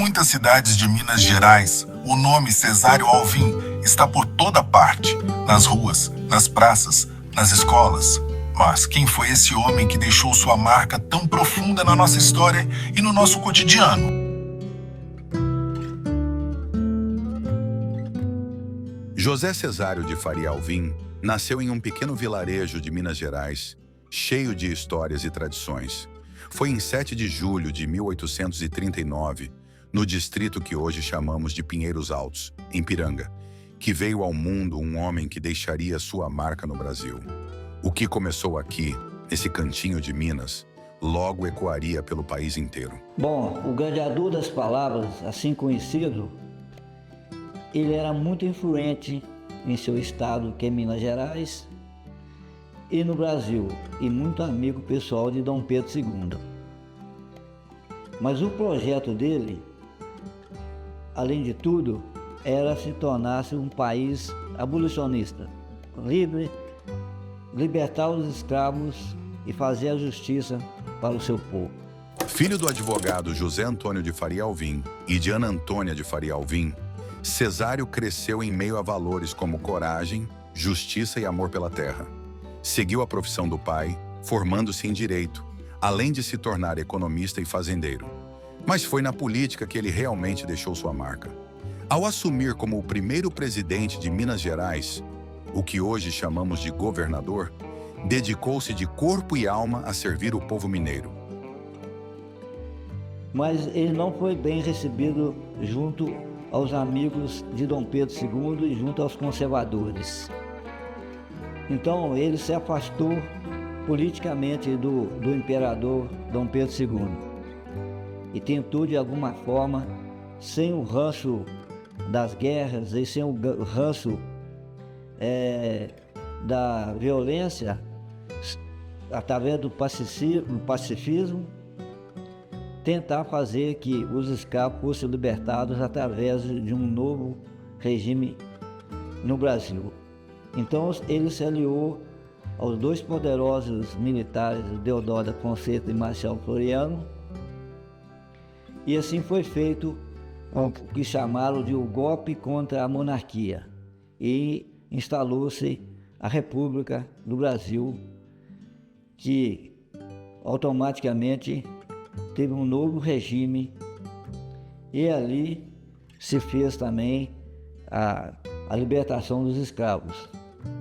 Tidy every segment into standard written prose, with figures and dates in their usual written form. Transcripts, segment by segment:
muitas cidades de Minas Gerais, o nome Cesário Alvim está por toda parte, nas ruas, nas praças, nas escolas. Mas quem foi esse homem que deixou sua marca tão profunda na nossa história e no nosso cotidiano? José Cesário de Faria Alvim nasceu em um pequeno vilarejo de Minas Gerais, cheio de histórias e tradições. Foi em 7 de julho de 1839, no distrito que hoje chamamos de Pinheiros Altos, em Piranga, que veio ao mundo um homem que deixaria sua marca no Brasil. O que começou aqui, nesse cantinho de Minas, logo ecoaria pelo país inteiro. Bom, o gladiador das palavras, assim conhecido, ele era muito influente em seu estado, que é Minas Gerais, e no Brasil, e muito amigo pessoal de Dom Pedro II. Mas o projeto dele, além de tudo, era se tornar-se um país abolicionista, livre, libertar os escravos e fazer a justiça para o seu povo. Filho do advogado José Antônio de Faria Alvim e de Ana Antônia de Faria Alvim, Cesário cresceu em meio a valores como coragem, justiça e amor pela terra. Seguiu a profissão do pai, formando-se em direito, além de se tornar economista e fazendeiro. Mas foi na política que ele realmente deixou sua marca. Ao assumir como o primeiro presidente de Minas Gerais, o que hoje chamamos de governador, dedicou-se de corpo e alma a servir o povo mineiro. Mas ele não foi bem recebido junto aos amigos de Dom Pedro II e junto aos conservadores. Então ele se afastou politicamente do imperador Dom Pedro II e tentou de alguma forma, sem o ranço das guerras e sem o ranço da violência, através do pacifismo, tentar fazer que os escravos fossem libertados através de um novo regime no Brasil. Então ele se aliou aos dois poderosos militares, Deodoro da Fonseca e Marcial Floriano, e assim foi feito o que chamaram de o golpe contra a monarquia, e instalou-se a República do Brasil, que automaticamente teve um novo regime, e ali se fez também a libertação dos escravos,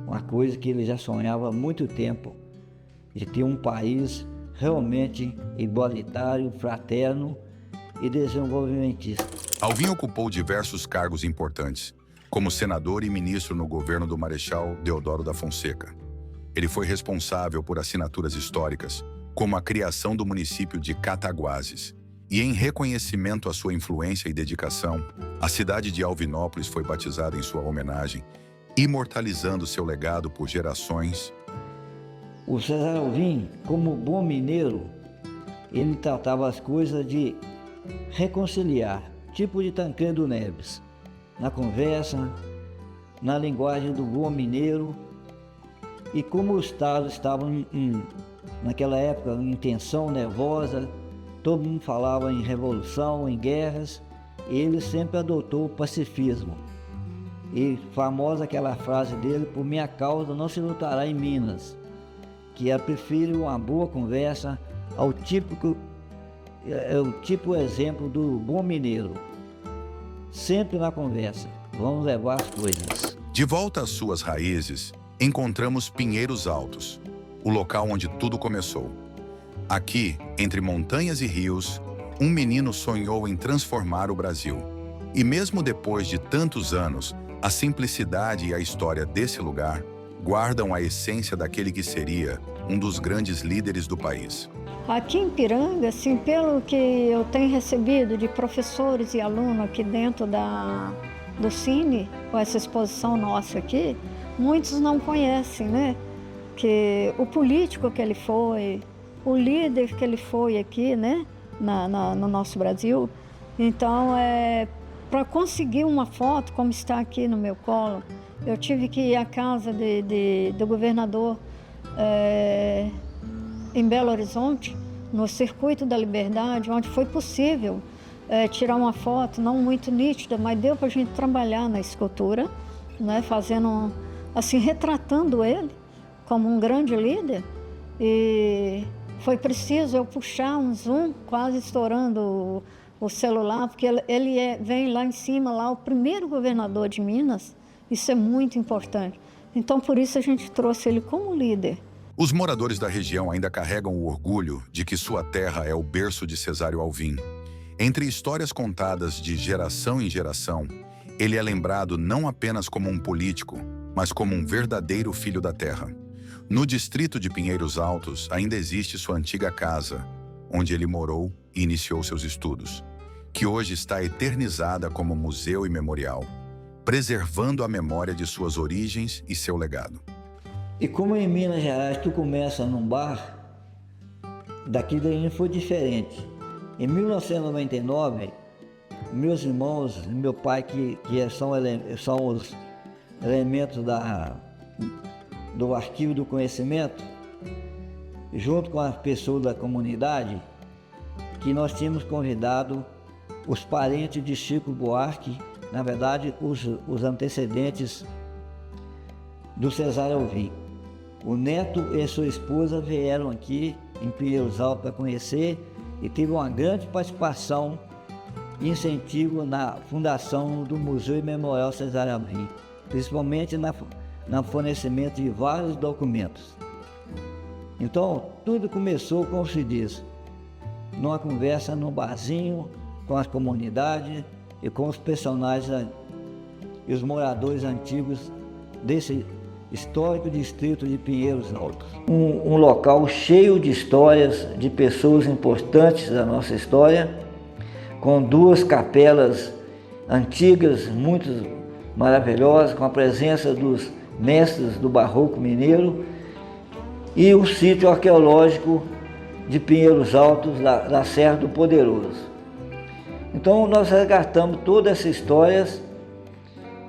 uma coisa que ele já sonhava há muito tempo, de ter um país realmente igualitário, fraterno e desenvolvimentista. Alvim ocupou diversos cargos importantes, como senador e ministro no governo do Marechal Deodoro da Fonseca. Ele foi responsável por assinaturas históricas, como a criação do município de Cataguases. E em reconhecimento à sua influência e dedicação, a cidade de Alvinópolis foi batizada em sua homenagem, imortalizando seu legado por gerações. O Cesário Alvim, como bom mineiro, ele tratava as coisas de reconciliar, tipo de Tancredo Neves, na conversa, na linguagem do bom mineiro. E como o Estado estava naquela época em tensão nervosa, todo mundo falava em revolução, em guerras, ele sempre adotou o pacifismo. E famosa aquela frase dele: por minha causa não se lutará em Minas, que prefiro uma boa conversa ao típico exemplo do bom mineiro. Sempre na conversa, vamos levar as coisas. De volta às suas raízes, encontramos Pinheiros Altos, o local onde tudo começou. Aqui, entre montanhas e rios, um menino sonhou em transformar o Brasil. E mesmo depois de tantos anos, a simplicidade e a história desse lugar guardam a essência daquele que seria um dos grandes líderes do país. Aqui em Piranga, assim, pelo que eu tenho recebido de professores e alunos aqui dentro do Cine, com essa exposição nossa aqui, muitos não conhecem, né? Que o político que ele foi, o líder que ele foi aqui, né? No nosso Brasil. Então, para conseguir uma foto, como está aqui no meu colo, eu tive que ir à casa do governador em Belo Horizonte, no Circuito da Liberdade, onde foi possível tirar uma foto não muito nítida, mas deu para a gente trabalhar na escultura, né? Fazendo, assim, retratando ele como um grande líder. E foi preciso eu puxar um zoom, quase estourando o celular, porque ele vem lá em cima, lá o primeiro governador de Minas. Isso é muito importante. Então, por isso a gente trouxe ele como líder. Os moradores da região ainda carregam o orgulho de que sua terra é o berço de Cesário Alvim. Entre histórias contadas de geração em geração, ele é lembrado não apenas como um político, mas como um verdadeiro filho da terra. No distrito de Pinheiros Altos ainda existe sua antiga casa, onde ele morou e iniciou seus estudos, que hoje está eternizada como museu e memorial, preservando a memória de suas origens e seu legado. E como em Minas Gerais tu começa num bar, daqui daí foi diferente. Em 1999, meus irmãos e meu pai, que são os elementos do Arquivo do Conhecimento, junto com as pessoas da comunidade, que nós tínhamos convidado os parentes de Chico Buarque, na verdade, os antecedentes do Cesário Alvim. O neto e sua esposa vieram aqui em Pinheiros Altos para conhecer e teve uma grande participação e incentivo na fundação do Museu e Memorial Cesário Alvim, principalmente no fornecimento de vários documentos. Então, tudo começou, como se diz, numa conversa num barzinho com as comunidades e com os personagens e os moradores antigos desse histórico distrito de Pinheiros Altos. Um local cheio de histórias, de pessoas importantes da nossa história, com duas capelas antigas, muito maravilhosas, com a presença dos mestres do barroco mineiro, e o sítio arqueológico de Pinheiros Altos, da Serra do Poderoso. Então nós resgatamos todas essas histórias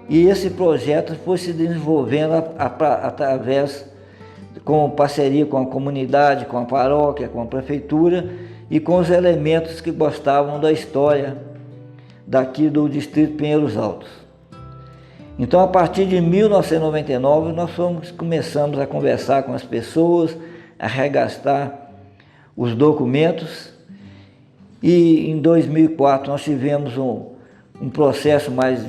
e esse projeto foi se desenvolvendo através, com parceria com a comunidade, com a paróquia, com a prefeitura e com os elementos que gostavam da história daqui do distrito Pinheiros Altos. Então, a partir de 1999, nós começamos a conversar com as pessoas, a resgatar os documentos, e em 2004 nós tivemos um processo mais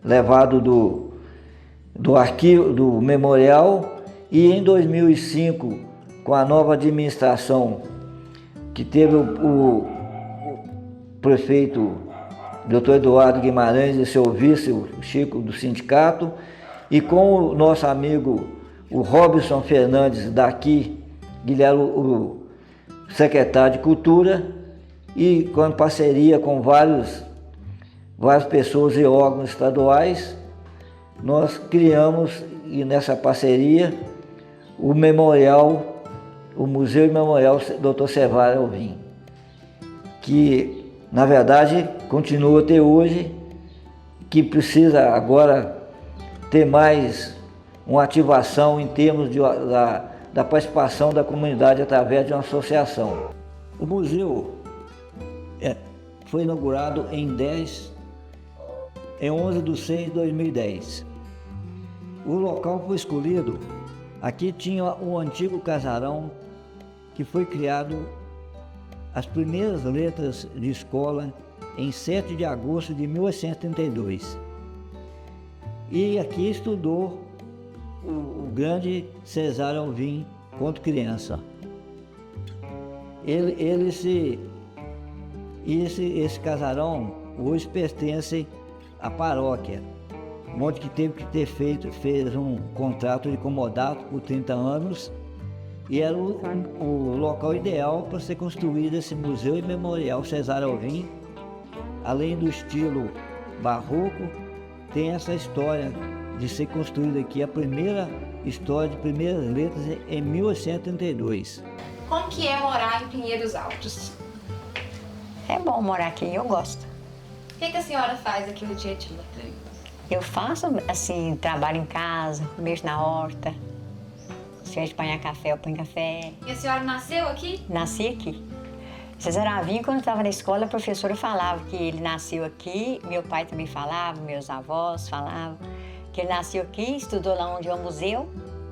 levado do arquivo, do memorial, e em 2005, com a nova administração, que teve o prefeito Dr. Eduardo Guimarães e seu vice, o Chico, do sindicato, e com o nosso amigo, o Robson Fernandes, daqui, Guilherme, o secretário de Cultura, e com parceria com várias pessoas e órgãos estaduais, nós criamos, e nessa parceria, o memorial, o Museu e Memorial Dr. Cesário Alvim, que na verdade continua até hoje, que precisa agora ter mais uma ativação em termos da participação da comunidade através de uma associação. O museu foi inaugurado em 11 de 6 de 2010. O local foi escolhido, aqui tinha um antigo casarão que foi criado as primeiras letras de escola em 7 de agosto de 1832. E aqui estudou o grande Cesário Alvim quando criança. Esse casarão hoje pertence à paróquia, onde que teve que fez um contrato de comodato por 30 anos, e era o local ideal para ser construído esse Museu e Memorial Cesário Alvim. Além do estilo barroco, tem essa história de ser construída aqui, a primeira história de primeiras letras em 1832. Como que é morar em Pinheiros Altos? É bom morar aqui, eu gosto. O que a senhora faz aqui no dia a dia? Eu faço, assim, trabalho em casa, mexo na horta. Se a gente apanhar café, eu ponho café. E a senhora nasceu aqui? Nasci aqui. Cesário Alvim, quando eu estava na escola, a professora falava que ele nasceu aqui, meu pai também falava, meus avós falavam, que ele nasceu aqui, estudou lá onde é o museu,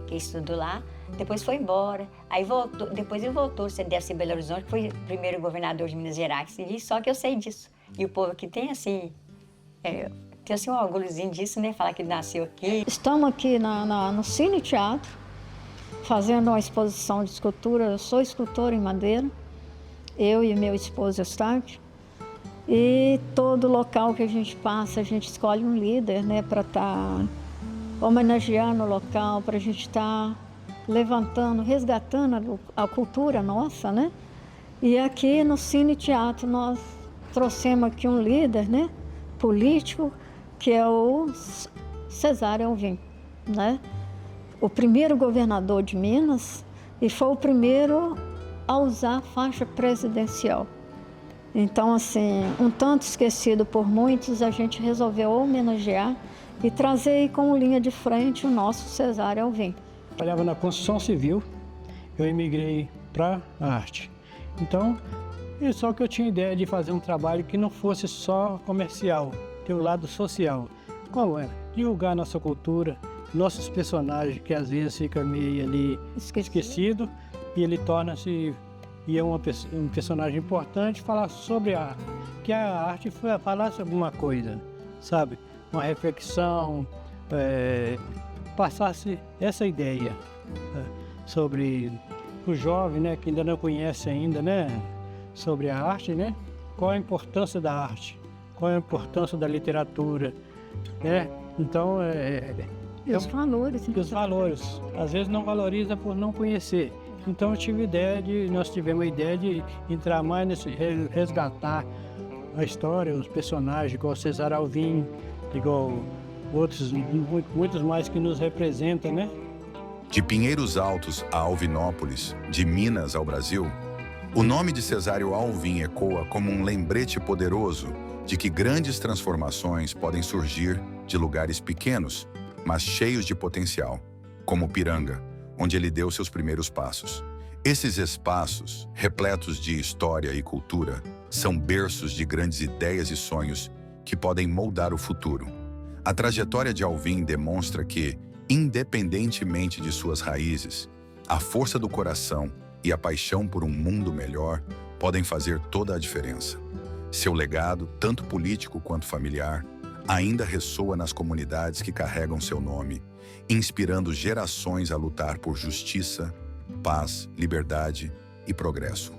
que estudou lá, depois foi embora. Aí voltou, depois ele voltou, deve ser Belo Horizonte, que foi o primeiro governador de Minas Gerais, e só que eu sei disso. E o povo aqui tem assim, tem assim um orgulhozinho disso, né, falar que ele nasceu aqui. Estamos aqui no Cine Teatro, fazendo uma exposição de escultura. Eu sou escultora em madeira, eu e meu esposo Eustáquio. E todo local que a gente passa, a gente escolhe um líder, né, para estar homenageando o local, para a gente estar levantando, resgatando a cultura nossa, né? E aqui no Cine Teatro nós trouxemos aqui um líder, né, político, que é o Cesário Alvim, né? O primeiro governador de Minas e foi o primeiro a usar a faixa presidencial. Então, assim, um tanto esquecido por muitos, a gente resolveu homenagear e trazer aí como linha de frente o nosso Cesário Alvim. Trabalhava na construção civil, eu emigrei para a arte. Então, só que eu tinha ideia de fazer um trabalho que não fosse só comercial, ter um lado social. Qual era? Divulgar nossa cultura, nossos personagens, que às vezes fica meio ali esquecido, e ele torna-se um personagem importante, falar sobre a arte, que a arte falasse alguma coisa, sabe? Uma reflexão, passasse essa ideia sobre o jovem, né, que ainda não conhece ainda, né, sobre a arte, né? Qual a importância da arte, qual a importância da literatura, né? Então, E os valores. e os valores. Às vezes não valoriza por não conhecer. Então nós tivemos a ideia de entrar mais nesse, resgatar a história, os personagens, igual Cesário Alvim, igual outros, muitos mais que nos representam, né? De Pinheiros Altos a Alvinópolis, de Minas ao Brasil, o nome de Cesário Alvim ecoa como um lembrete poderoso de que grandes transformações podem surgir de lugares pequenos, mas cheios de potencial, como Piranga, onde ele deu seus primeiros passos. Esses espaços, repletos de história e cultura, são berços de grandes ideias e sonhos que podem moldar o futuro. A trajetória de Alvim demonstra que, independentemente de suas raízes, a força do coração e a paixão por um mundo melhor podem fazer toda a diferença. Seu legado, tanto político quanto familiar, ainda ressoa nas comunidades que carregam seu nome, inspirando gerações a lutar por justiça, paz, liberdade e progresso.